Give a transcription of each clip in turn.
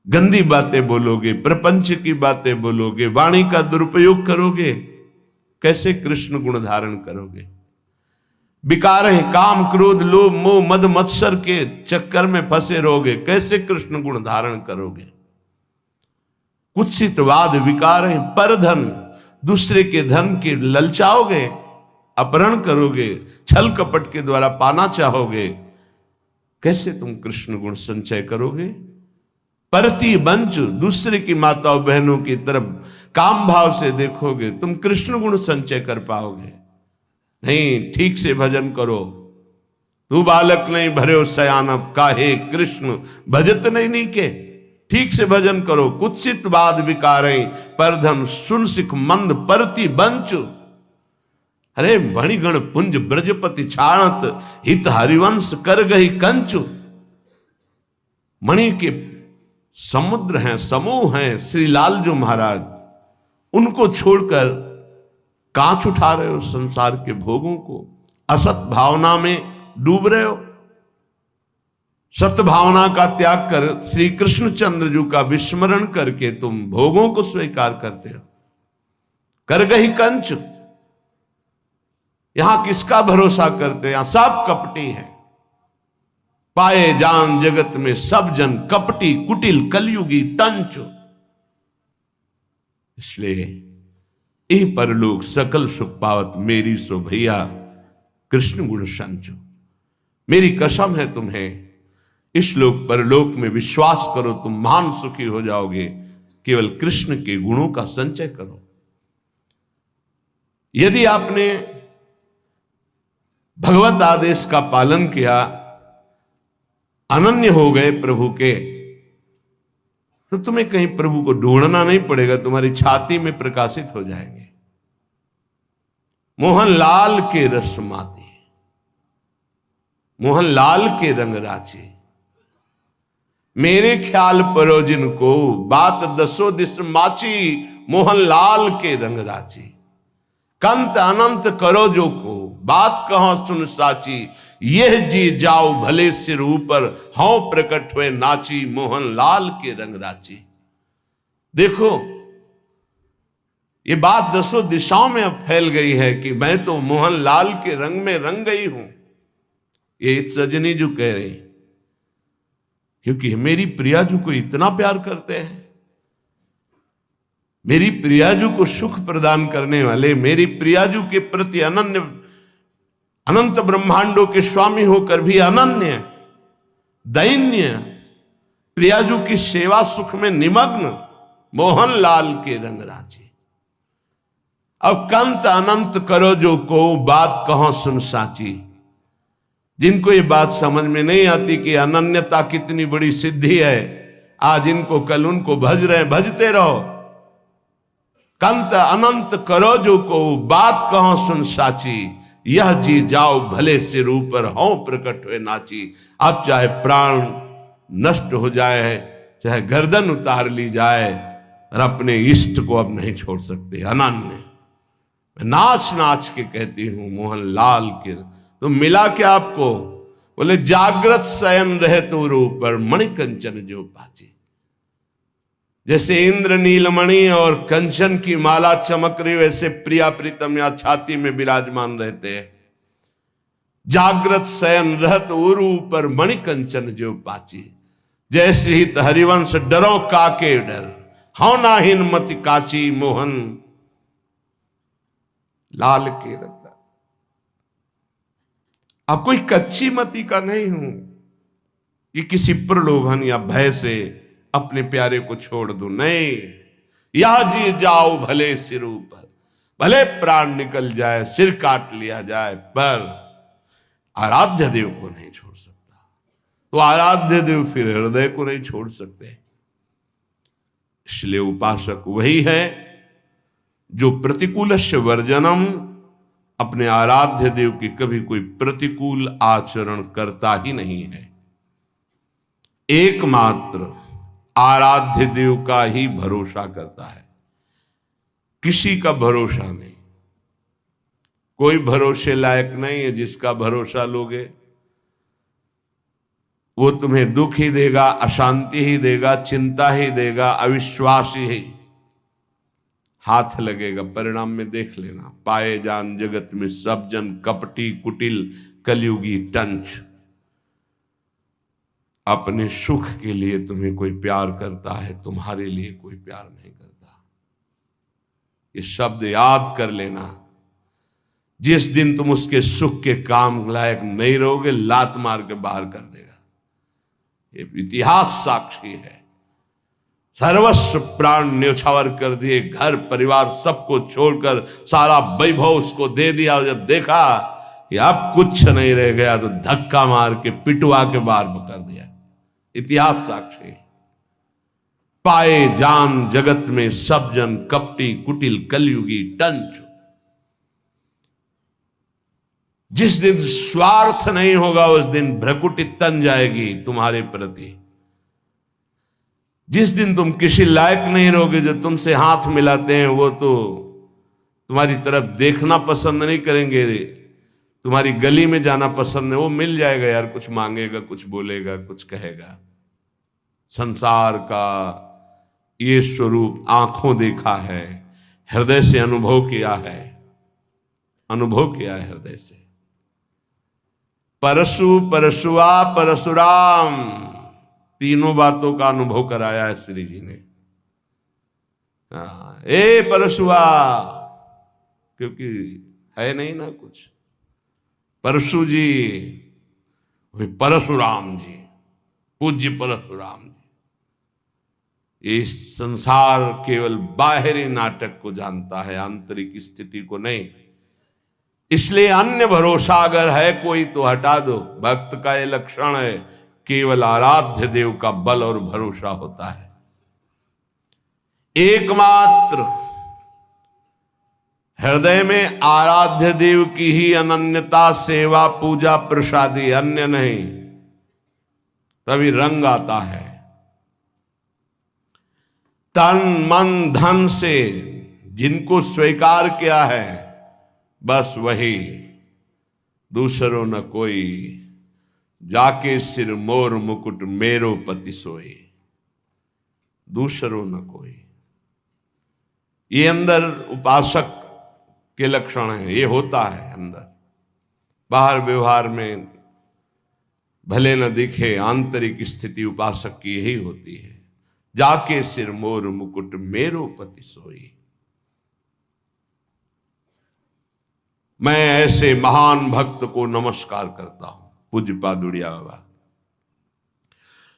गंदी बातें बोलोगे, प्रपंच की बातें बोलोगे, वाणी का दुरुपयोग करोगे, कैसे कृष्ण गुण धारण करोगे? विकार है, काम क्रोध लोभ मोह मद मत्सर के चक्कर में फंसे रहोगे, कैसे कृष्ण गुण धारण करोगे? कुत्सितवाद विकार है, परधन, दूसरे के धन के ललचाओगे, अपहरण करोगे, छल कपट के द्वारा पाना चाहोगे, कैसे तुम कृष्ण गुण संचय करोगे? परती बंच, दूसरे की माताओं बहनों की तरफ काम भाव से देखोगे, तुम कृष्ण गुण संचय कर पाओगे नहीं। ठीक से भजन करो। तू बालक नहीं भरे सयानब, काहे कृष्ण भजत नहीं नीके। ठीक से भजन करो। कुत्सित वाद विकारें, परधन सुन सिख मंद परती बंचु। अरे मणिगण पुंज ब्रजपति छाणत, हित हरिवंश कर गई कंचु। मणि के समुद्र हैं, समूह हैं श्री लालजू महाराज, उनको छोड़कर कांच उठा रहे हो संसार के भोगों को, असत भावना में डूब रहे हो। सत्य भावना का त्याग कर श्री कृष्णचंद्र जी का विस्मरण करके तुम भोगों को स्वीकार करते हो। कर गई कंच, यहां किसका भरोसा करते? यहां सब कपटी है। पाए जान जगत में सब जन कपटी, कुटिल कलयुगी टंच। इसलिए यह परलोक सकल सुख पावत, मेरी सो भैया कृष्ण गुण संचो। मेरी कसम है तुम्हें, इस लोक परलोक में विश्वास करो, तुम महान सुखी हो जाओगे। केवल कृष्ण के गुणों का संचय करो। यदि आपने भगवत आदेश का पालन किया, अनन्य हो गए प्रभु के, तो तुम्हें कहीं प्रभु को ढूंढना नहीं पड़ेगा, तुम्हारी छाती में प्रकाशित हो जाएंगे। मोहन लाल के रस माती, मोहन लाल के रंग राचे, मेरे ख्याल परो जिनको, बात दसो दिस माची। मोहन लाल के रंग राची, कंत अनंत करो जो को, बात कहो सुन साची। यह जी जाओ भले सिर ऊपर, हौ प्रकट हुए नाची। मोहन लाल के रंग राची। देखो ये बात दसों दिशाओं में अब फैल गई है कि मैं तो मोहन लाल के रंग में रंग गई हूं। ये सजनी जो कह रही, क्योंकि मेरी प्रियाजू को इतना प्यार करते हैं, मेरी प्रियाजू को सुख प्रदान करने वाले, मेरी प्रियाजू के प्रति अनन्य, अनंत ब्रह्मांडों के स्वामी होकर भी अनन्य दैन्य, प्रियाजू की सेवा सुख में निमग्न मोहन लाल के रंग राजी। अब कंत अनंत करो जो को, बात कहो सुन साची। जिनको ये बात समझ में नहीं आती कि अनन्यता कितनी बड़ी सिद्धि है, आज इनको कल उनको भज रहे, भजते रहो। कंत अनंत करो जो को, बात कहो सुन साची। यह जी जाओ भले सिर ऊपर, हौ प्रकट हुए नाची। अब चाहे प्राण नष्ट हो जाए, चाहे गर्दन उतार ली जाए, और अपने इष्ट को अब नहीं छोड़ सकते। अनन्य नाच नाच के कहती हूं मोहन लाल के। तो मिला क्या आपको? बोले जागृत शयन रहे तो ऊपर, मणि कंचन जो पाची। जैसे इंद्र नीलमणि और कंचन की माला चमक रही, वैसे प्रिया प्रीतम या छाती में विराजमान रहते हैं। जागृत शयन रहत उरु ऊपर, मणि कंचन जो पाची। जैसे हित हरिवंश डरो काके डर, हौ नाहिन मति काची। मोहन लाल के रंग। अब कोई कच्ची मति का नहीं हूं कि किसी प्रलोभन या भय से अपने प्यारे को छोड़ दूं, नहीं। यह जी जाओ भले सिर ऊपर, भले प्राण निकल जाए, सिर काट लिया जाए, पर आराध्य देव को नहीं छोड़ सकता। तो आराध्य देव फिर हृदय को नहीं छोड़ सकते। इसलिए उपासक वही है जो प्रतिकूलस्य वर्जनम, अपने आराध्य देव की कभी कोई प्रतिकूल आचरण करता ही नहीं है। एकमात्र आराध्य देव का ही भरोसा करता है, किसी का भरोसा नहीं। कोई भरोसे लायक नहीं है जिसका भरोसा लोगे। वो तुम्हें दुख ही देगा, अशांति ही देगा, चिंता ही देगा, अविश्वास ही हाथ लगेगा। परिणाम में देख लेना, पाए जान जगत में सब जन कपटी कुटिल कलयुगी टंच। अपने सुख के लिए तुम्हें कोई प्यार करता है, तुम्हारे लिए कोई प्यार नहीं करता। ये शब्द याद कर लेना। जिस दिन तुम उसके सुख के काम लायक नहीं रहोगे, लात मार के बाहर कर देगा। ये इतिहास साक्षी है। सर्वस्व प्राण न्यौछावर कर दिए, घर परिवार सबको छोड़कर सारा वैभव उसको दे दिया। और जब देखा कि अब कुछ नहीं रह गया तो धक्का मार के पिटवा के बाहर कर दिया। इतिहास साक्षी। पाए जान जगत में सब जन कपटी कुटिल कलयुगी टंच। जिस दिन स्वार्थ नहीं होगा उस दिन भ्रकुटी तन जाएगी तुम्हारे प्रति। जिस दिन तुम किसी लायक नहीं रहोगे, जो तुमसे हाथ मिलाते हैं वो तो तुम्हारी तरफ देखना पसंद नहीं करेंगे, तुम्हारी गली में जाना पसंद है। वो मिल जाएगा यार, कुछ मांगेगा, कुछ बोलेगा, कुछ कहेगा। संसार का ये स्वरूप आंखों देखा है, हृदय से अनुभव किया है, अनुभव किया है हृदय से। परशु परशुआ परशुराम, तीनों बातों का अनुभव कराया है श्री जी ने। ए परशुआ, क्योंकि है नहीं ना कुछ। परशु जी, परशुराम जी, पूज्य परशुराम जी। इस संसार केवल बाहरी नाटक को जानता है, आंतरिक स्थिति को नहीं। इसलिए अन्य भरोसा अगर है कोई तो हटा दो। भक्त का ये लक्षण है, केवल आराध्य देव का बल और भरोसा होता है। एकमात्र हृदय में आराध्य देव की ही अनन्यता, सेवा, पूजा, प्रसादी, अन्य नहीं। तभी रंग आता है। तन मन धन से जिनको स्वीकार किया है, बस वही, दूसरों न कोई। जाके सिर मोर मुकुट मेरो पति सोए, दूसरों न कोई। ये अंदर उपासक के लक्षण है, ये होता है अंदर। बाहर व्यवहार में भले न दिखे, आंतरिक स्थिति उपासक की यही होती है। जाके सिर मोर मुकुट मेरो पति सोई। मैं ऐसे महान भक्त को नमस्कार करता हूं, पूज्य पादुड़िया बाबा,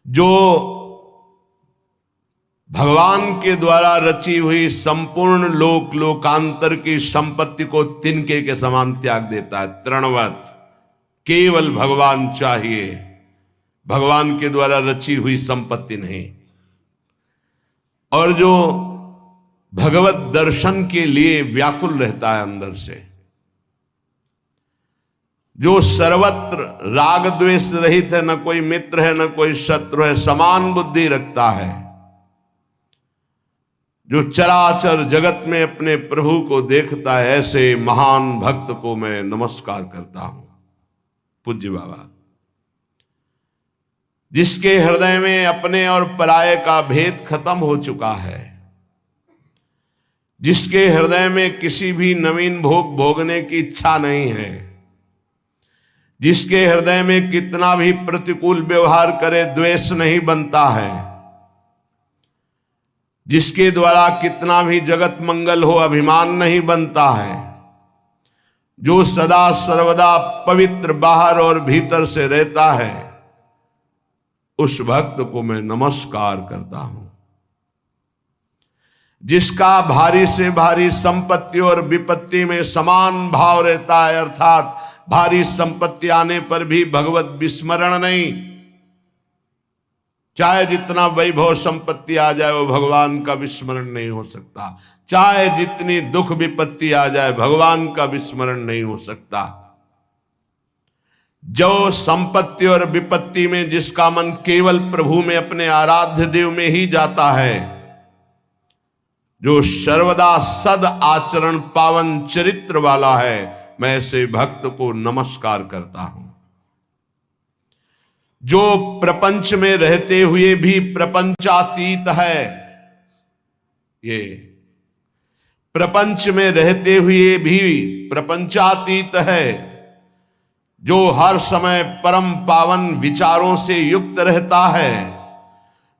जो भगवान के द्वारा रची हुई संपूर्ण लोक लोकांतर की संपत्ति को तिनके के समान त्याग देता है। तृणवत, केवल भगवान चाहिए, भगवान के द्वारा रची हुई संपत्ति नहीं। और जो भगवत दर्शन के लिए व्याकुल रहता है अंदर से, जो सर्वत्र राग द्वेष रहित है, न कोई मित्र है न कोई शत्रु है, समान बुद्धि रखता है, जो चराचर जगत में अपने प्रभु को देखता है, ऐसे महान भक्त को मैं नमस्कार करता हूं, पूज्य बाबा। जिसके हृदय में अपने और पराये का भेद खत्म हो चुका है, जिसके हृदय में किसी भी नवीन भोग भोगने की इच्छा नहीं है, जिसके हृदय में कितना भी प्रतिकूल व्यवहार करे द्वेष नहीं बनता है, जिसके द्वारा कितना भी जगत मंगल हो अभिमान नहीं बनता है, जो सदा सर्वदा पवित्र बाहर और भीतर से रहता है, उस भक्त को मैं नमस्कार करता हूं। जिसका भारी से भारी संपत्ति और विपत्ति में समान भाव रहता है, अर्थात भारी संपत्ति आने पर भी भगवत विस्मरण नहीं। चाहे जितना वैभव संपत्ति आ जाए वो भगवान का विस्मरण नहीं हो सकता। चाहे जितनी दुख विपत्ति आ जाए भगवान का विस्मरण नहीं हो सकता। जो संपत्ति और विपत्ति में जिसका मन केवल प्रभु में, अपने आराध्य देव में ही जाता है, जो सर्वदा सद आचरण पावन चरित्र वाला है, मैं ऐसे भक्त को नमस्कार करता हूं। जो प्रपंच में रहते हुए भी प्रपंचातीत है, ये प्रपंच में रहते हुए भी प्रपंचातीत है, जो हर समय परम पावन विचारों से युक्त रहता है,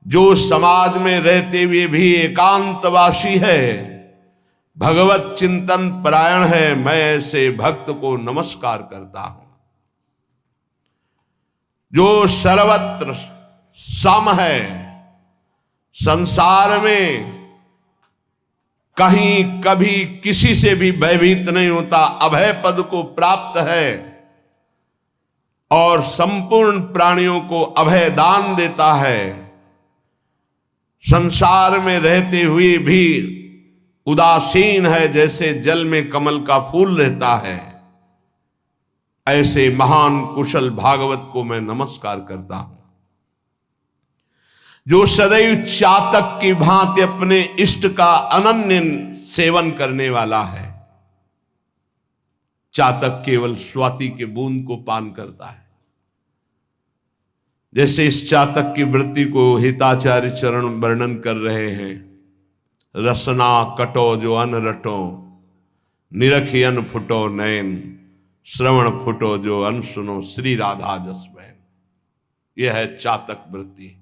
जो समाज में रहते हुए भी एकांतवासी है, भगवत चिंतन परायण है, मैं ऐसे भक्त को नमस्कार करता हूं। जो सर्वत्र सम है, संसार में कहीं कभी किसी से भी भयभीत नहीं होता, अभय पद को प्राप्त है और संपूर्ण प्राणियों को अभय दान देता है, संसार में रहते हुए भी उदासीन है, जैसे जल में कमल का फूल रहता है, ऐसे महान कुशल भागवत को मैं नमस्कार करता हूं। जो सदैव चातक की भांति अपने इष्ट का अनन्य सेवन करने वाला है। चातक केवल स्वाति के बूंद को पान करता है। जैसे इस चातक की वृत्ति को हिताचार्य चरण वर्णन कर रहे हैं। रसना कटो जो अन रटो, निरखी अन फुटो नयन, श्रवण फुटो जो अन सुनो, श्री राधा जस बहन। यह है चातक वृत्ति।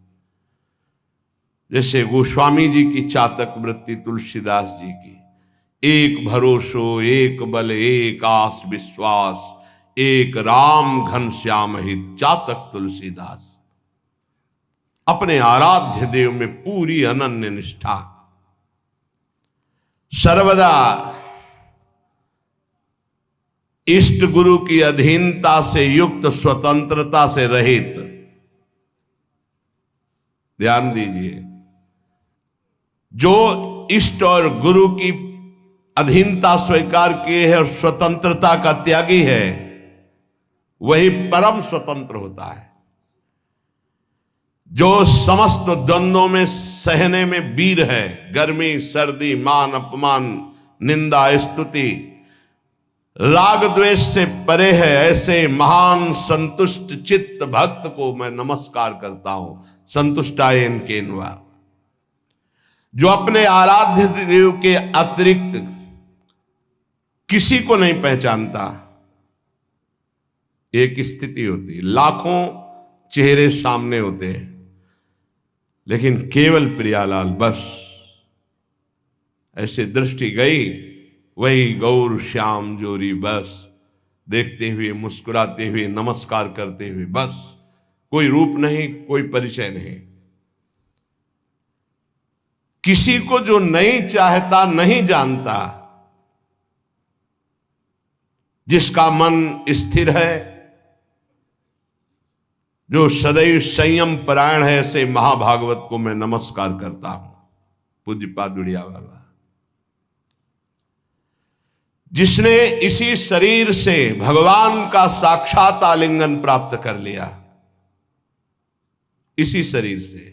जैसे गोस्वामी जी की चातक वृत्ति, तुलसीदास जी की, एक भरोसो एक बल एक आस विश्वास, एक राम घन श्याम हित, चातक तुलसीदास। अपने आराध्य देव में पूरी अनन्य निष्ठा, सर्वदा इष्ट गुरु की अधीनता से युक्त, स्वतंत्रता से रहित। ध्यान दीजिए, जो इष्ट और गुरु की अधीनता स्वीकार किए है और स्वतंत्रता का त्यागी है, वही परम स्वतंत्र होता है। जो समस्त द्वंद्वों में सहने में वीर है, गर्मी सर्दी मान अपमान निंदा स्तुति राग द्वेष से परे है, ऐसे महान संतुष्ट चित्त भक्त को मैं नमस्कार करता हूं। संतुष्टायन केनवा, जो अपने आराध्य देव के अतिरिक्त किसी को नहीं पहचानता। एक स्थिति होती, लाखों चेहरे सामने होते हैं, लेकिन केवल प्रियालाल बस। ऐसे दृष्टि गई, वही गौर श्याम जोरी बस, देखते हुए मुस्कुराते हुए नमस्कार करते हुए बस। कोई रूप नहीं, कोई परिचय नहीं। किसी को जो नहीं चाहता, नहीं जानता, जिसका मन स्थिर है, जो सदैव संयम परायण है, ऐसे महाभागवत को मैं नमस्कार करता हूं। पूज्य पादुड़िया बाबा, जिसने इसी शरीर से भगवान का साक्षात आलिंगन प्राप्त कर लिया, इसी शरीर से।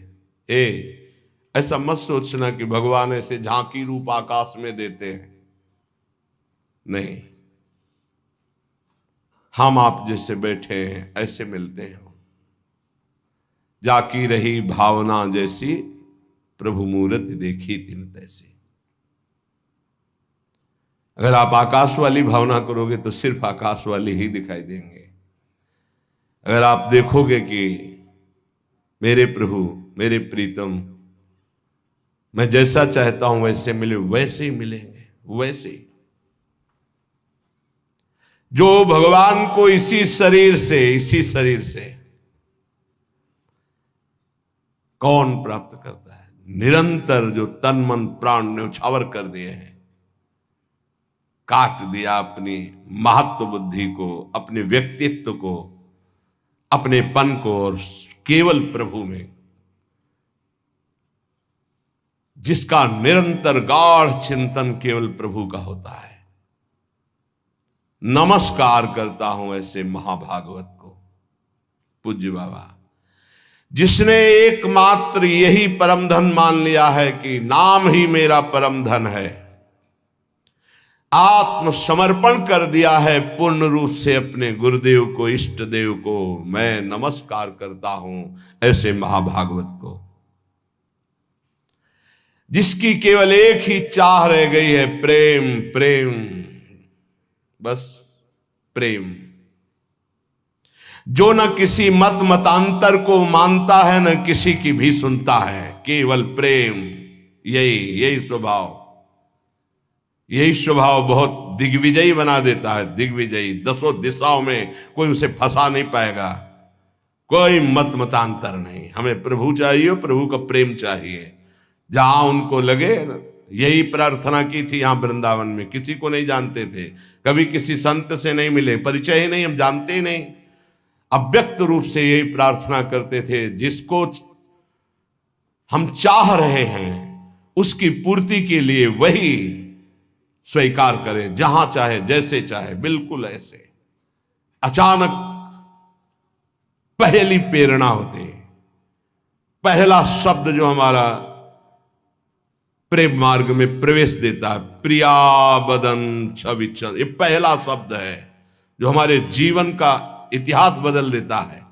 ऐसा मत सोचना कि भगवान ऐसे झांकी रूप आकाश में देते हैं, नहीं। हम आप जैसे बैठे हैं, ऐसे मिलते हैं। जाकी रही भावना जैसी, प्रभु मूरत देखी तिन तैसी। अगर आप आकाश वाली भावना करोगे तो सिर्फ आकाश वाली ही दिखाई देंगे। अगर आप देखोगे कि मेरे प्रभु मेरे प्रीतम, मैं जैसा चाहता हूं वैसे मिले, वैसे ही मिलेंगे, वैसे ही। जो भगवान को इसी शरीर से कौन प्राप्त करता है? निरंतर जो तन मन प्राण न्यौछावर कर दिए हैं, काट दिया अपनी महत्व बुद्धि को, अपने व्यक्तित्व को, अपने पन को, और केवल प्रभु में, जिसका निरंतर गाढ़ चिंतन केवल प्रभु का होता है। नमस्कार करता हूं ऐसे महाभागवत को। पूज्य बाबा, जिसने एकमात्र यही परम धन मान लिया है कि नाम ही मेरा परम धन है, आत्मसमर्पण कर दिया है पूर्ण रूप से अपने गुरुदेव को, इष्ट देव को, मैं नमस्कार करता हूं ऐसे महाभागवत को, जिसकी केवल एक ही चाह रह गई है, प्रेम प्रेम, बस प्रेम। जो न किसी मत मतांतर को मानता है, न किसी की भी सुनता है, केवल प्रेम। यही स्वभाव, यही स्वभाव बहुत दिग्विजयी बना देता है। दिग्विजयी, 10 दिशाओं में कोई उसे फंसा नहीं पाएगा। कोई मत मतांतर नहीं, हमें प्रभु चाहिए, प्रभु का प्रेम चाहिए। जहां उनको लगे, यही प्रार्थना की थी यहां वृंदावन में। किसी को नहीं जानते थे, कभी किसी संत से नहीं मिले, परिचय ही नहीं, हम जानते ही नहीं। अव्यक्त रूप से यही प्रार्थना करते थे, जिसको हम चाह रहे हैं उसकी पूर्ति के लिए वही स्वीकार करें, जहां चाहे, जैसे चाहे, बिल्कुल ऐसे। अचानक पहली प्रेरणा होती, पहला शब्द जो हमारा प्रेम मार्ग में प्रवेश देता है, प्रिया बदन छवि चंद्र, ये पहला शब्द है जो हमारे जीवन का इतिहास बदल देता है।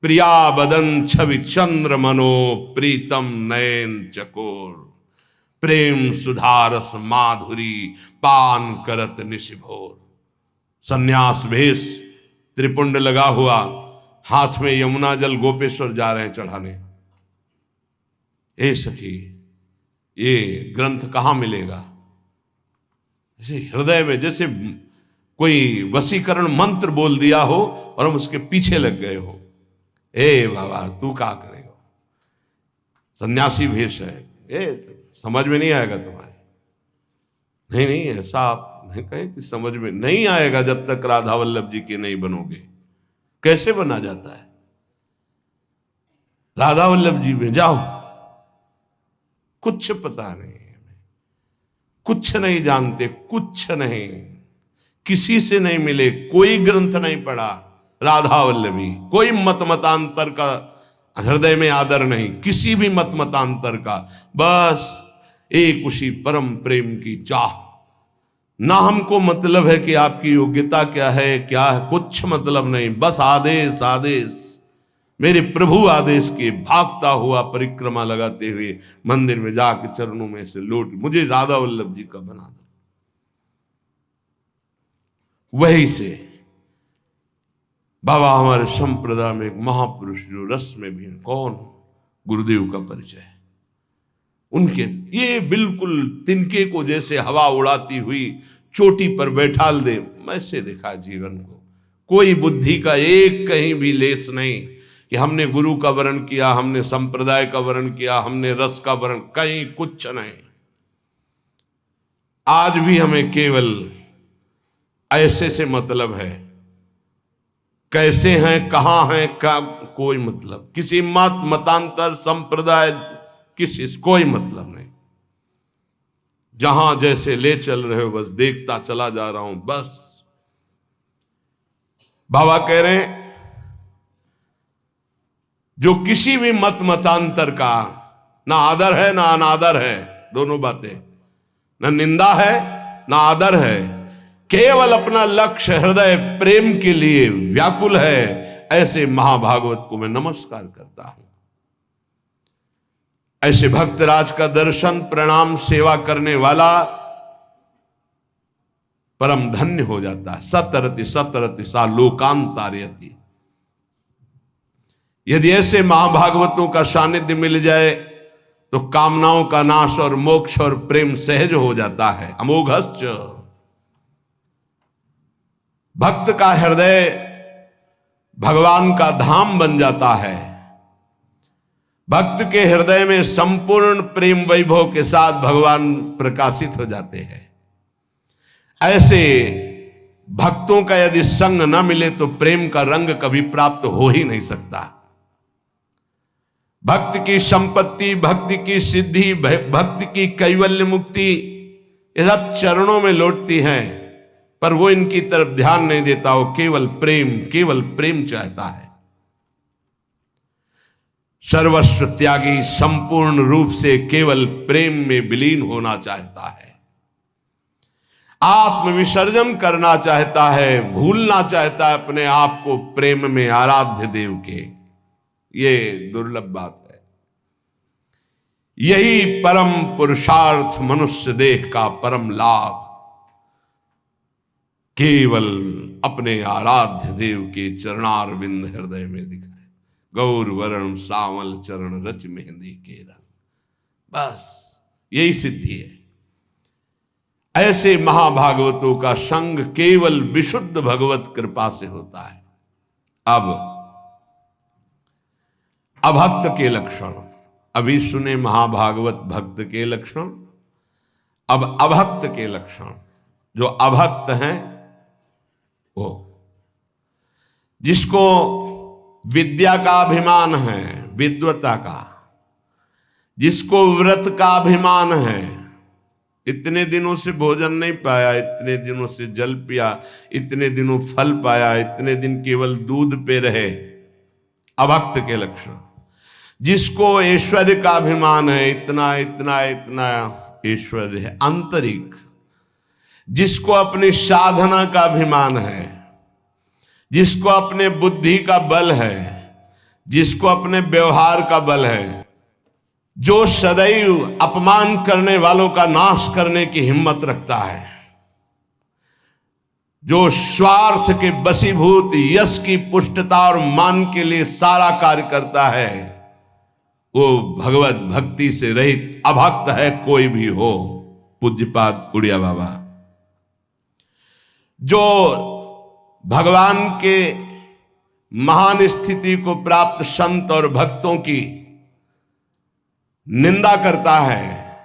प्रिया बदन छवि चंद्र मनो प्रीतम नयन चकोर, प्रेम सुधारस माधुरी पान करत निशिभोर। सन्यास भेष, त्रिपुंड लगा हुआ, हाथ में यमुना जल गोपेश्वर जा रहे हैं चढ़ाने। ए सखी, ये ग्रंथ कहां मिलेगा? जैसे हृदय में जैसे कोई वशीकरण मंत्र बोल दिया हो और हम उसके पीछे लग गए हो। ए बाबा, तू क्या करेगा? सन्यासी भेष है, समझ में नहीं आएगा तुम्हारे। नहीं, ऐसा आप नहीं कहें कि समझ में नहीं आएगा जब तक राधा वल्लभ जी के नहीं बनोगे। कैसे बना जाता है? राधा वल्लभ जी में जाओ, कुछ पता नहीं, कुछ नहीं जानते, कुछ नहीं, किसी से नहीं मिले, कोई ग्रंथ नहीं पढ़ा राधा वल्लभी, कोई मत मतांतर का हृदय में आदर नहीं, किसी भी मत मतांतर का, बस एक उसी परम प्रेम की चाह। ना हमको मतलब है कि आपकी योग्यता क्या है, क्या है, कुछ मतलब नहीं, बस आदेश आदेश। मेरे प्रभु आदेश के भागता हुआ परिक्रमा लगाते हुए मंदिर में जाके चरणों में से लौट, मुझे राधा वल्लभ जी का बना दो। वही से बाबा हमारे संप्रदाय में एक महापुरुष जो रस में भी, कौन? गुरुदेव का परिचय। उनके ये बिल्कुल तिनके को जैसे हवा उड़ाती हुई चोटी पर बैठाल दे, वैसे देखा जीवन को। कोई बुद्धि का एक कहीं भी लेस नहीं कि हमने गुरु का वर्ण किया, हमने संप्रदाय का वर्ण किया, हमने रस का वर्ण, कहीं कुछ नहीं। आज भी हमें केवल ऐसे से मतलब है, कैसे हैं, कहां हैं, का कोई मतलब, किसी मत मतांतर संप्रदाय किसी कोई मतलब नहीं। जहां जैसे ले चल रहे हो, बस देखता चला जा रहा हूं, बस। बाबा कह रहे हैं, जो किसी भी मत मतांतर का ना आदर है ना अनादर है, दोनों बातें, ना निंदा है ना आदर है, केवल अपना लक्ष्य हृदय प्रेम के लिए व्याकुल है, ऐसे महाभागवत को मैं नमस्कार करता हूं। ऐसे भक्तराज का दर्शन, प्रणाम, सेवा करने वाला परम धन्य हो जाता है। सतरति सतरति सा लोकांतारयति। यदि ऐसे महाभागवतों का सानिध्य मिल जाए तो कामनाओं का नाश और मोक्ष और प्रेम सहज हो जाता है। अमोघश्च, भक्त का हृदय भगवान का धाम बन जाता है। भक्त के हृदय में संपूर्ण प्रेम वैभव के साथ भगवान प्रकाशित हो जाते हैं। ऐसे भक्तों का यदि संग न मिले तो प्रेम का रंग कभी प्राप्त हो ही नहीं सकता। भक्त की संपत्ति, भक्ति की सिद्धि, भक्ति की कैवल्य मुक्ति, ये सब चरणों में लौटती हैं, पर वो इनकी तरफ ध्यान नहीं देता। वो केवल प्रेम चाहता है। सर्वस्व त्यागी संपूर्ण रूप से केवल प्रेम में विलीन होना चाहता है। आत्म विसर्जन करना चाहता है, भूलना चाहता है अपने आप को प्रेम में आराध्य देव के। ये दुर्लभ बात है। यही परम पुरुषार्थ मनुष्य देह का परम लाभ केवल अपने आराध्य देव के चरणार बिंद हृदय में दिखाए। गौर वरण सावल चरण रच मेहंदी के रंग, बस यही सिद्धि है। ऐसे महाभागवतों का संग केवल विशुद्ध भगवत कृपा से होता है। अब अभक्त के लक्षण अभी सुने, महाभागवत भक्त के लक्षण। अब अभक्त के लक्षण। जो अभक्त हैं वो जिसको विद्या का अभिमान है, विद्वता का, जिसको व्रत का अभिमान है, इतने दिनों से भोजन नहीं पाया, इतने दिनों से जल पिया, इतने दिनों फल पाया, इतने दिन केवल दूध पे रहे, अभक्त के लक्षण। जिसको ऐश्वर्य का अभिमान है, इतना इतना इतना ऐश्वर्य है आंतरिक, जिसको अपनी साधना का अभिमान है, जिसको अपने बुद्धि का बल है, जिसको अपने व्यवहार का बल है, जो सदैव अपमान करने वालों का नाश करने की हिम्मत रखता है, जो स्वार्थ के वशीभूत यश की पुष्टता और मान के लिए सारा कार्य करता है, वो भगवत भक्ति से रहित अभक्त है कोई भी हो। पूज्यपाद उड़िया बाबा। जो भगवान के महान स्थिति को प्राप्त संत और भक्तों की निंदा करता है,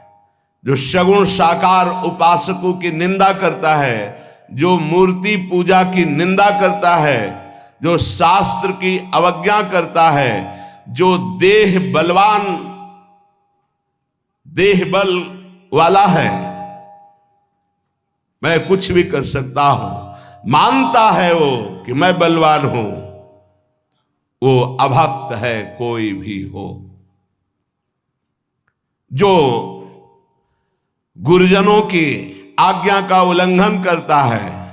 जो सगुण साकार उपासकों की निंदा करता है, जो मूर्ति पूजा की निंदा करता है, जो शास्त्र की अवज्ञा करता है, जो देह बल वाला है, मैं कुछ भी कर सकता हूं, मानता है वो कि मैं बलवान हूं, वो अभक्त है कोई भी हो। जो गुरुजनों की आज्ञा का उल्लंघन करता है,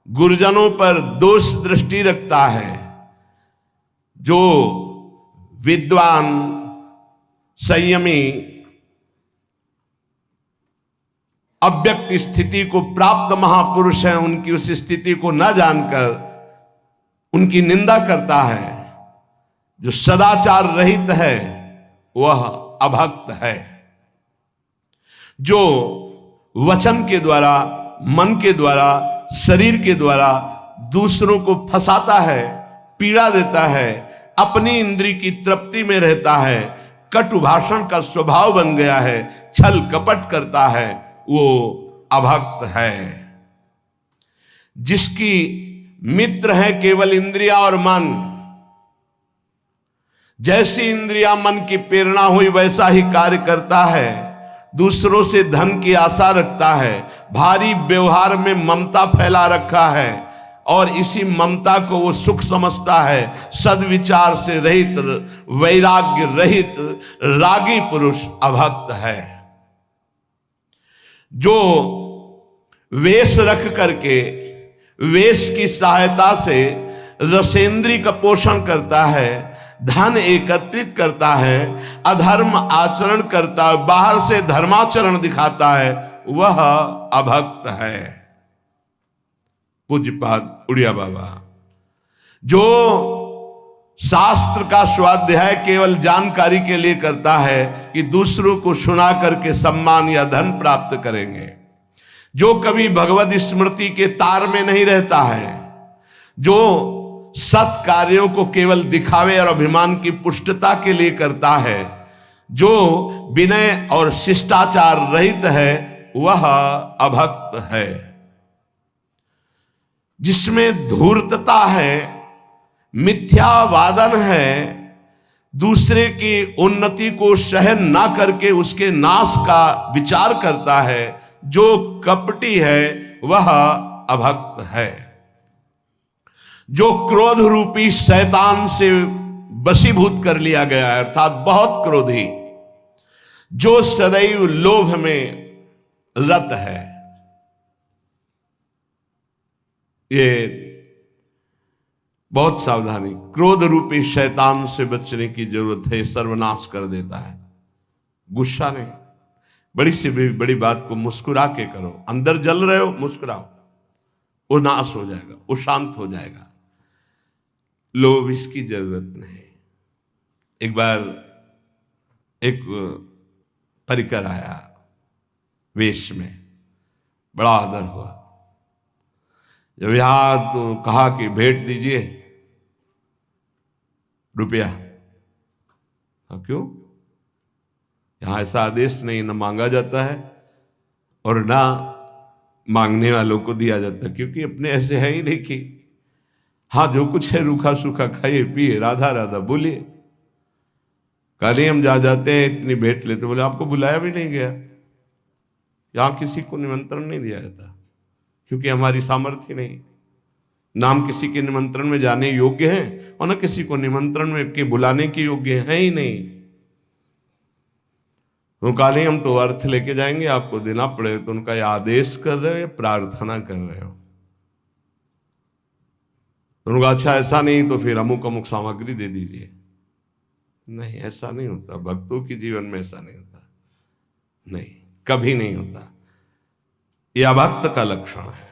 गुरुजनों पर दोष दृष्टि रखता है, जो विद्वान संयमी अव्यक्त स्थिति को प्राप्त महापुरुष हैं, उनकी उस स्थिति को न जानकर उनकी निंदा करता है, जो सदाचार रहित है, वह अभक्त है। जो वचन के द्वारा, मन के द्वारा, शरीर के द्वारा दूसरों को फंसाता है, पीड़ा देता है, अपनी इंद्री की तृप्ति में रहता है, कटु भाषण का स्वभाव बन गया है, छल कपट करता है, वो अभक्त है। जिसकी मित्र है केवल इंद्रिया और मन, जैसी इंद्रिया मन की प्रेरणा हुई वैसा ही कार्य करता है, दूसरों से धन की आशा रखता है, भारी व्यवहार में ममता फैला रखा है और इसी ममता को वो सुख समझता है। सद्विचार से रहित, वैराग्य रहित रागी पुरुष अभक्त है। जो वेश रख करके, वेश की सहायता से रसेंद्री का पोषण करता है, धन एकत्रित करता है, अधर्म आचरण करता है, बाहर से धर्माचरण दिखाता है, वह अभक्त है। पूज्यपाद उड़िया बाबा। जो शास्त्र का स्वाध्याय केवल जानकारी के लिए करता है कि दूसरों को सुना करके सम्मान या धन प्राप्त करेंगे, जो कभी भगवत स्मृति के तार में नहीं रहता है, जो सत कार्यों को केवल दिखावे और अभिमान की पुष्टता के लिए करता है, जो विनय और शिष्टाचार रहित है, वह अभक्त है। जिसमें धूर्तता है, मिथ्यावादन है, दूसरे की उन्नति को सहन ना करके उसके नाश का विचार करता है, जो कपटी है, वह अभक्त है। जो क्रोध रूपी शैतान से वशीभूत कर लिया गया है, अर्थात बहुत क्रोधी, जो सदैव लोभ में रत है, ये बहुत सावधानी, क्रोध रूपी शैतान से बचने की जरूरत है, सर्वनाश कर देता है। गुस्सा नहीं, बड़ी से बड़ी बात को मुस्कुरा के करो। अंदर जल रहे हो, मुस्कुराओ, वो नाश हो जाएगा, वो शांत हो जाएगा। लोभ इसकी जरूरत नहीं। एक बार एक परिकर आया वेश में, बड़ा आदर हुआ। जब यहां तो कहा कि भेंट दीजिए रुपया, क्यों? यहां ऐसा आदेश नहीं, ना मांगा जाता है और ना मांगने वालों को दिया जाता है, क्योंकि अपने ऐसे है ही नहीं कि हाँ जो कुछ है रूखा सूखा खाइए पिए, राधा राधा बोलिए। कल हम जा जाते हैं इतनी भेंट लेते, बोले आपको बुलाया भी नहीं गया। यहां किसी को निमंत्रण नहीं दिया जाता, क्योंकि हमारी सामर्थ्य नहीं। नाम किसी के निमंत्रण में जाने योग्य हैं और न किसी को निमंत्रण में के बुलाने के योग्य है ही नहीं। तो कहा हम तो अर्थ लेके जाएंगे, आपको देना पड़ेगा। तो उनका यह आदेश कर रहे हो या प्रार्थना कर रहे हो? तो उनका अच्छा ऐसा नहीं तो फिर अमुक अमुक सामग्री दे दीजिए। नहीं, ऐसा नहीं होता। भक्तों के जीवन में ऐसा नहीं होता, नहीं, कभी नहीं होता। यह अभक्त का लक्षण है,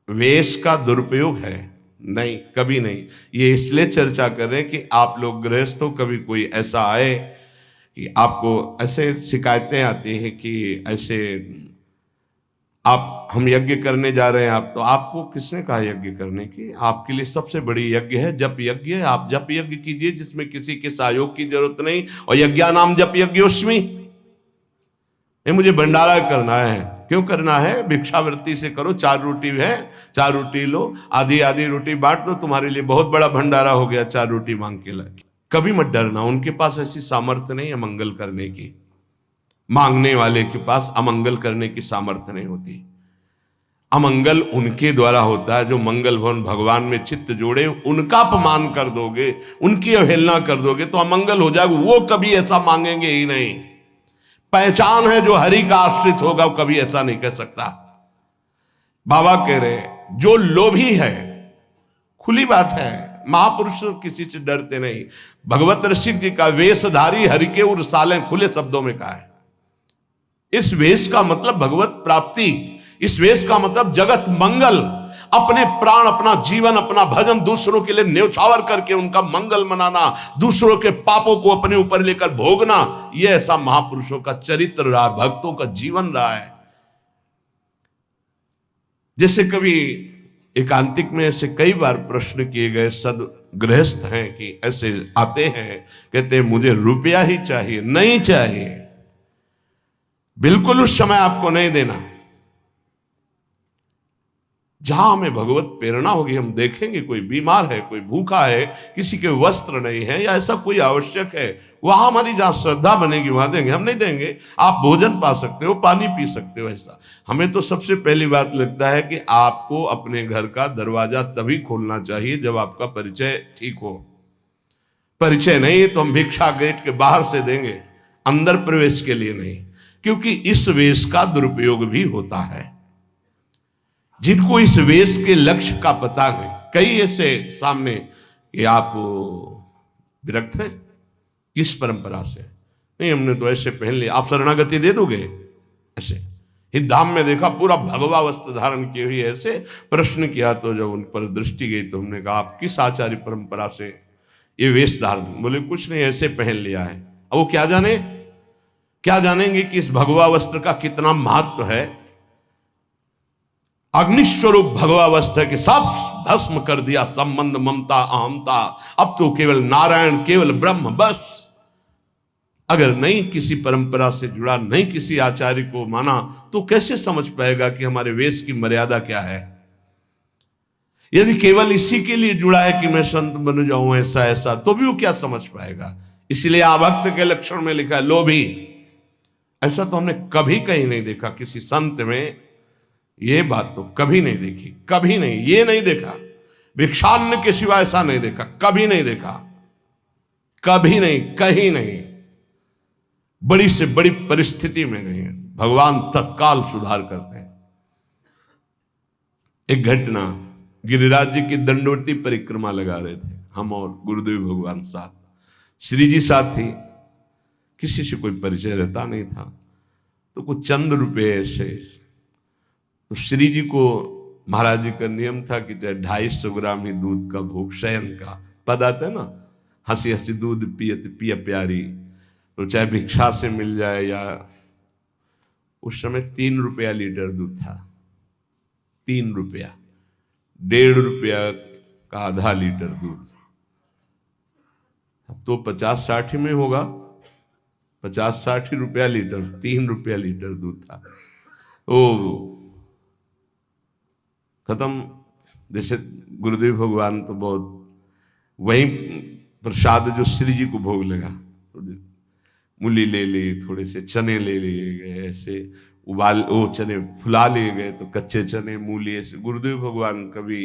वेश का दुरुपयोग है, नहीं, कभी नहीं। ये इसलिए चर्चा कर रहे हैं कि आप लोग गृहस्थ हो, कभी कोई ऐसा आए कि आपको ऐसे शिकायतें आती हैं कि ऐसे आप हम यज्ञ करने जा रहे हैं, आप तो आपको किसने कहा यज्ञ करने की? आपके लिए सबसे बड़ी यज्ञ है जप यज्ञ। आप जप यज्ञ कीजिए जिसमें किसी के सहयोग की जरूरत नहीं। और यज्ञा नाम जप यज्ञोस्मि, मुझे भंडारा करना है। क्यों करना है? भिक्षावृत्ति से करो। 4 रोटी है, 4 रोटी लो, आधी आधी रोटी बांट दो, तुम्हारे लिए बहुत बड़ा भंडारा हो गया। 4 रोटी मांग के ला। कभी मत डरना, उनके पास ऐसी सामर्थ्य नहीं है मंगल करने की। मांगने वाले के पास अमंगल करने की सामर्थ्य नहीं होती। अमंगल उनके द्वारा होता है जो मंगल भवन भगवान में चित्त जोड़े। उनका अपमान कर दोगे, उनकी अवहेलना कर दोगे तो अमंगल हो जाएगा। वो कभी ऐसा मांगेंगे ही नहीं। पहचान है जो हरि का आश्रित होगा वो कभी ऐसा नहीं कह सकता। बाबा कह रहे जो लोभी है, खुली बात है, महापुरुष किसी से डरते नहीं। भगवत ऋषिक जी का वेशधारी हरि के उर साले, खुले शब्दों में कहा है। इस वेश का मतलब भगवत प्राप्ति, इस वेश का मतलब जगत मंगल। अपने प्राण, अपना जीवन, अपना भजन दूसरों के लिए न्यौछावर करके उनका मंगल मनाना, दूसरों के पापों को अपने ऊपर लेकर भोगना, यह ऐसा महापुरुषों का चरित्र रहा, भक्तों का जीवन रहा है। जैसे कभी एकांतिक में ऐसे कई बार प्रश्न किए गए, सद गृहस्थ हैं कि ऐसे आते हैं, कहते हैं मुझे रुपया ही चाहिए। नहीं चाहिए, बिल्कुल उस समय आपको नहीं देना। जहां हमें भगवत प्रेरणा होगी, हम देखेंगे कोई बीमार है, कोई भूखा है, किसी के वस्त्र नहीं है या ऐसा कोई आवश्यक है, वहां हमारी जहां श्रद्धा बनेगी वहां देंगे। हम नहीं देंगे, आप भोजन पा सकते हो, पानी पी सकते हो। ऐसा हमें तो सबसे पहली बात लगता है कि आपको अपने घर का दरवाजा तभी खोलना चाहिए जब आपका परिचय ठीक हो। परिचय नहीं तो हम भिक्षा गेट के बाहर से देंगे, अंदर प्रवेश के लिए नहीं। क्योंकि इस वेश का दुरुपयोग भी होता है। जिनको इस वेश के लक्ष्य का पता है, कई ऐसे सामने कि आप विरक्त हैं किस परंपरा से, नहीं हमने तो ऐसे पहन लिया, आप शरणागति दे दोगे ऐसे। हितधाम में देखा पूरा भगवा वस्त्र धारण किए हुए ऐसे। प्रश्न किया तो जब उन पर दृष्टि गई तो हमने कहा आप किस आचार्य परंपरा से ये वेश धारण? बोले कुछ नहीं, ऐसे पहन लिया है। अब वो क्या जाने, क्या जानेंगे कि इस भगवा वस्त्र का कितना महत्व है। अग्निस्वरूप भगवा वस्त्र के सब भस्म कर दिया, संबंध, ममता, अहमता। अब तो केवल नारायण, केवल ब्रह्म, बस। अगर नहीं किसी परंपरा से जुड़ा, नहीं किसी आचार्य को माना, तो कैसे समझ पाएगा कि हमारे वेश की मर्यादा क्या है। यदि केवल इसी के लिए जुड़ा है कि मैं संत बन जाऊं ऐसा ऐसा, तो भी वो क्या समझ पाएगा। इसलिए आभक्त के लक्षण में लिखा है लोभी। ऐसा तो हमने कभी कहीं नहीं देखा किसी संत में, ये बात तो कभी नहीं देखी, कभी नहीं, ये नहीं देखा। भिक्षान्न के सिवा ऐसा नहीं देखा, कभी नहीं देखा, कभी नहीं, कहीं नहीं। बड़ी से बड़ी परिस्थिति में नहीं है, भगवान तत्काल सुधार करते हैं। एक घटना गिरिराज जी की दंडवती परिक्रमा लगा रहे थे, हम और गुरुदेव भगवान साथ, श्री जी साथ थे, किसी से कोई परिचय रहता नहीं था। तो कुछ चंद रुपए ऐसे, तो श्री जी को महाराज जी का नियम था कि चाहे 250 ग्राम ही दूध का भोग, शयन का पद आता है ना, हंसी हंसी दूध पियत पिया प्यारी, तो चाहे भिक्षा से मिल जाए या, उस समय 3 रुपया लीटर दूध था, 3 रुपया, 1.5 रुपया का आधा लीटर दूध। अब तो 50-60 में होगा, 50-60 रुपया लीटर, 3 रुपया लीटर दूध था। तो खत्म। जैसे गुरुदेव भगवान तो बहुत, वही प्रसाद जो श्री जी को भोग लगा, तो मूली ले ली, थोड़े से चने ले लिए गए, ऐसे उबाल, वो चने फुला लिए गए, तो कच्चे चने मूली ऐसे। गुरुदेव भगवान कभी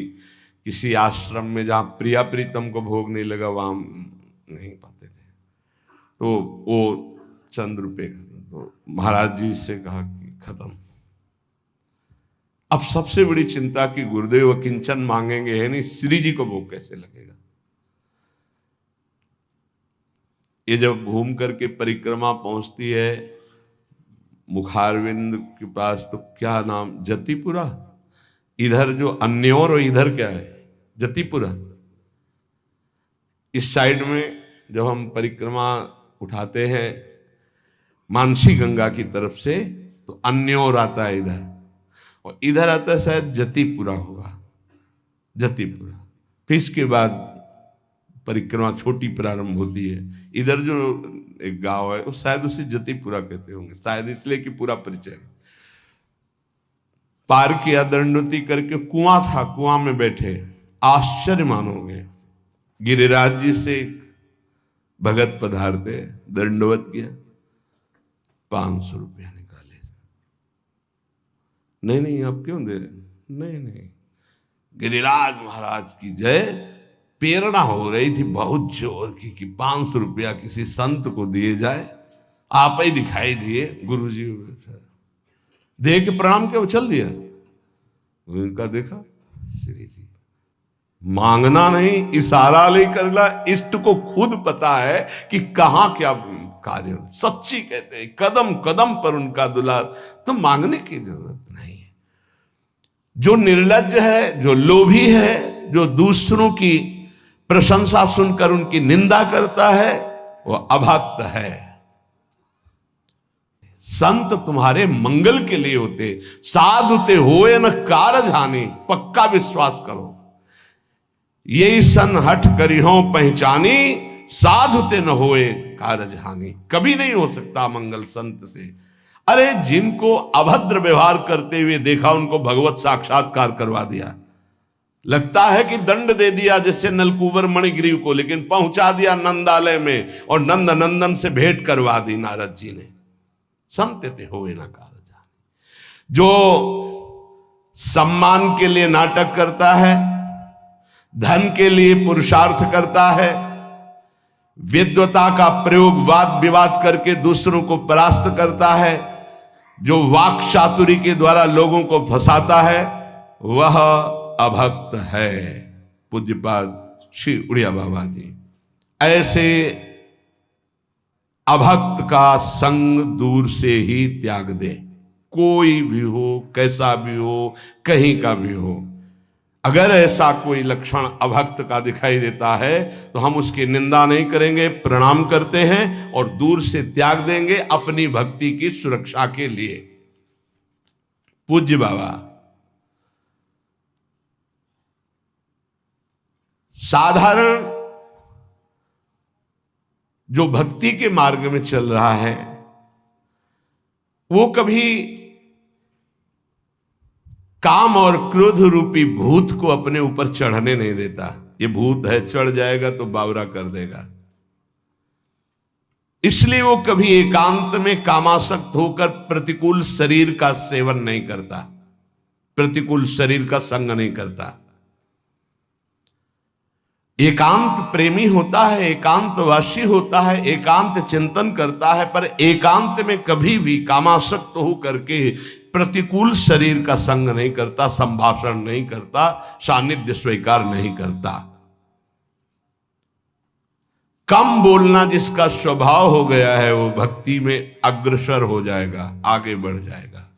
किसी आश्रम में जहाँ प्रिया प्रीतम को भोग नहीं लगा वहाँ नहीं पाते थे, तो वो चंद रुपए, तो महाराज जी से कहा कि खत्म। अब सबसे बड़ी चिंता कि गुरुदेव किंचन मांगेंगे है नहीं, श्री जी को भोग कैसे लगेगा। ये जब घूम करके परिक्रमा पहुंचती है मुखारविंद के पास, तो क्या नाम, जतिपुरा, इधर जो अन्योर और इधर क्या है, जतिपुरा। इस साइड में जब हम परिक्रमा उठाते हैं मानसी गंगा की तरफ से, तो अन्योर आता है इधर, और इधर आता है शायद जतिपुरा होगा, जतिपुरा। फिर इसके बाद परिक्रमा छोटी प्रारंभ होती है। इधर जो एक गांव है वो शायद उसे जतिपुरा कहते होंगे, शायद इसलिए कि पूरा परिचय। पार किया दंडवती करके, कुआं था, कुआं में बैठे, आश्चर्य मानोगे, गिरिराज जी से भगत पधारते, दंडवत किया, 500 रुपया निकाले। नहीं नहीं आप क्यों दे रहे, नहीं नहीं, गिरिराज महाराज की जय, प्रेरणा हो रही थी बहुत जोर की कि 500 रुपया किसी संत को दिए जाए। आप ही दिखाई दिए, गुरु जी दे के प्रणाम के उछल दिया। उनका देखा, श्री जी मांगना नहीं, इशारा लेकर ला। इष्ट को खुद पता है कि कहां क्या कार्य, सच्ची कहते हैं, कदम कदम पर उनका दुलार, तो मांगने की जरूरत नहीं है। जो निर्लज्ज है, जो लोभी है, जो दूसरों की प्रशंसा सुनकर उनकी निंदा करता है, वो अभक्त है। संत तुम्हारे मंगल के लिए होते, साधुते होए न कारज हानि, पक्का विश्वास करो। यही सन हठ करिहो पहचानी, साधुते न होए कारज हानि। कभी नहीं हो सकता मंगल संत से। अरे जिनको अभद्र व्यवहार करते हुए देखा, उनको भगवत साक्षात्कार करवा दिया। लगता है कि दंड दे दिया जैसे नलकुबर मणिग्रीव को, लेकिन पहुंचा दिया नंदालय में और नंद नंदन से भेंट करवा दी नारद जी ने। संतते होए ना कारज हानि। जो सम्मान के लिए नाटक करता है, धन के लिए पुरुषार्थ करता है, विद्वता का प्रयोग वाद विवाद करके दूसरों को परास्त करता है, जो वाक चातुरी के द्वारा लोगों को फंसाता है, वह अभक्त है। पूज्यपाद श्री उड़िया बाबा जी ऐसे अभक्त का संग दूर से ही त्याग दे। कोई भी हो, कैसा भी हो, कहीं का भी हो, अगर ऐसा कोई लक्षण अभक्त का दिखाई देता है तो हम उसकी निंदा नहीं करेंगे, प्रणाम करते हैं और दूर से त्याग देंगे अपनी भक्ति की सुरक्षा के लिए। पूज्य बाबा साधारण जो भक्ति के मार्ग में चल रहा है, वो कभी काम और क्रोध रूपी भूत को अपने ऊपर चढ़ने नहीं देता। ये भूत है, चढ़ जाएगा तो बावरा कर देगा। इसलिए वो कभी एकांत में कामासक्त होकर प्रतिकूल शरीर का सेवन नहीं करता, प्रतिकूल शरीर का संग नहीं करता। एकांत प्रेमी होता है, एकांतवासी होता है, एकांत चिंतन करता है, पर एकांत में कभी भी कामासक्त हो करके प्रतिकूल शरीर का संग नहीं करता, संभाषण नहीं करता, सानिध्य स्वीकार नहीं करता। कम बोलना जिसका स्वभाव हो गया है वो भक्ति में अग्रसर हो जाएगा, आगे बढ़ जाएगा।